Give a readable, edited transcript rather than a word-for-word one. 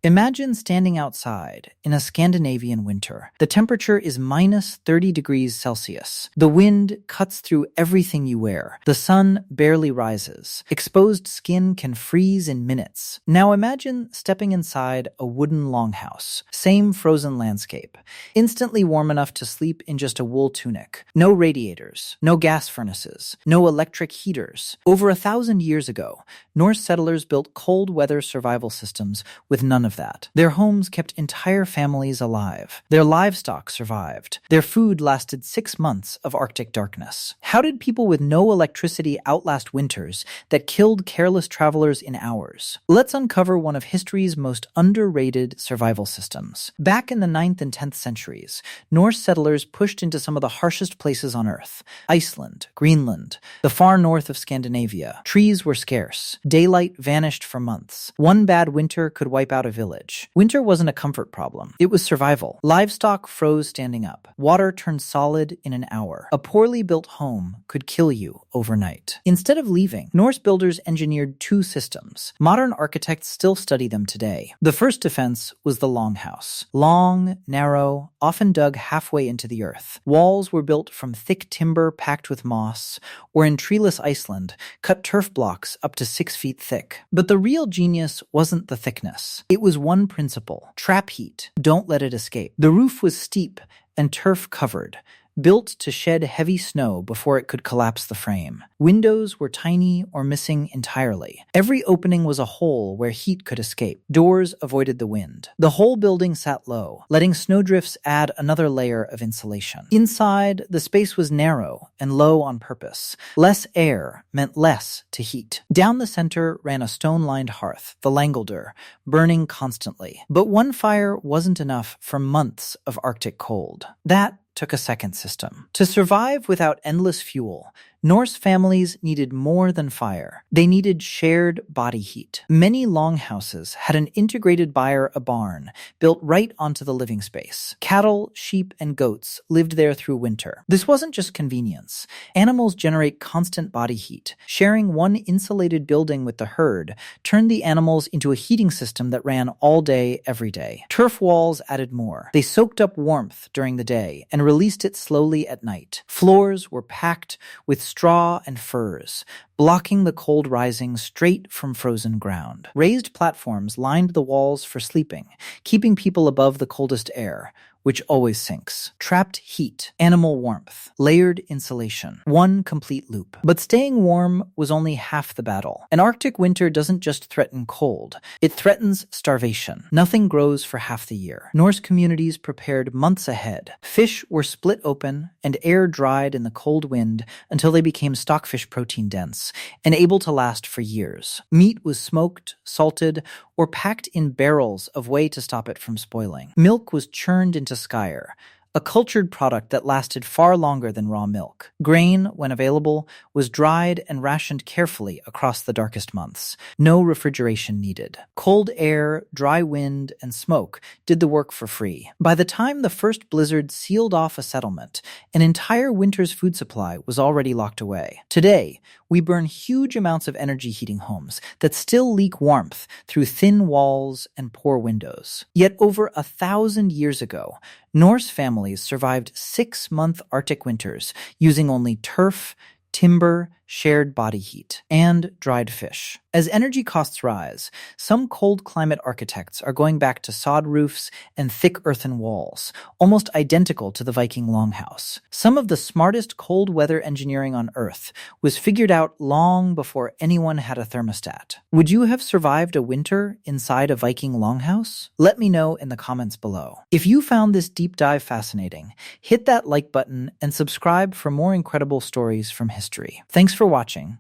Imagine standing outside in a Scandinavian winter. The temperature is minus 30 degrees Celsius. The wind cuts through everything you wear. The sun barely rises. Exposed skin can freeze in minutes. Now imagine stepping inside a wooden longhouse. Same frozen landscape. Instantly warm enough to sleep in just a wool tunic. No radiators. No gas furnaces. No electric heaters. Over 1,000 years ago, Norse settlers built cold weather survival systems with none of that. Their homes kept entire families alive. Their livestock survived. Their food lasted 6 months of Arctic darkness. How did people with no electricity outlast winters that killed careless travelers in hours? Let's uncover one of history's most underrated survival systems. Back in the 9th and 10th centuries, Norse settlers pushed into some of the harshest places on Earth. Iceland, Greenland, the far north of Scandinavia. Trees were scarce. Daylight vanished for months. One bad winter could wipe out a village. Winter wasn't a comfort problem. It was survival. Livestock froze standing up. Water turned solid in an hour. A poorly built home could kill you overnight. Instead of leaving, Norse builders engineered 2 systems. Modern architects still study them today. The first defense was the longhouse. Long, narrow, often dug halfway into the earth. Walls were built from thick timber packed with moss, or in treeless Iceland, cut turf blocks up to 6 feet thick. But the real genius wasn't the thickness. It was one principle: trap heat. Don't let it escape. The roof was steep and turf covered, built to shed heavy snow before it could collapse the frame. Windows were tiny or missing entirely. Every opening was a hole where heat could escape. Doors avoided the wind. The whole building sat low, letting snowdrifts add another layer of insulation. Inside, the space was narrow and low on purpose. Less air meant less to heat. Down the center ran a stone-lined hearth, the langolder, burning constantly. But one fire wasn't enough for months of Arctic cold. That took a second system. To survive without endless fuel, Norse families needed more than fire. They needed shared body heat. Many longhouses had an integrated byre, a barn, built right onto the living space. Cattle, sheep, and goats lived there through winter. This wasn't just convenience. Animals generate constant body heat. Sharing one insulated building with the herd turned the animals into a heating system that ran all day, every day. Turf walls added more. They soaked up warmth during the day and released it slowly at night. Floors were packed with straw and furs, blocking the cold rising straight from frozen ground. Raised platforms lined the walls for sleeping, keeping people above the coldest air, which always sinks. Trapped heat, animal warmth, layered insulation. One complete loop. But staying warm was only half the battle. An Arctic winter doesn't just threaten cold. It threatens starvation. Nothing grows for half the year. Norse communities prepared months ahead. Fish were split open and air dried in the cold wind until they became stockfish protein dense and able to last for years. Meat was smoked, salted, or packed in barrels of whey to stop it from spoiling. Milk was churned into skyr, a cultured product that lasted far longer than raw milk. Grain, when available, was dried and rationed carefully across the darkest months. No refrigeration needed. Cold air, dry wind, and smoke did the work for free. By the time the first blizzard sealed off a settlement, an entire winter's food supply was already locked away. Today, we burn huge amounts of energy heating homes that still leak warmth through thin walls and poor windows. Yet over 1,000 years ago, Norse families survived 6-month Arctic winters using only turf, timber, shared body heat, and dried fish. As energy costs rise, some cold climate architects are going back to sod roofs and thick earthen walls, almost identical to the Viking longhouse. Some of the smartest cold weather engineering on Earth was figured out long before anyone had a thermostat. Would you have survived a winter inside a Viking longhouse? Let me know in the comments below. If you found this deep dive fascinating, hit that like button and subscribe for more incredible stories from history. Thanks for watching.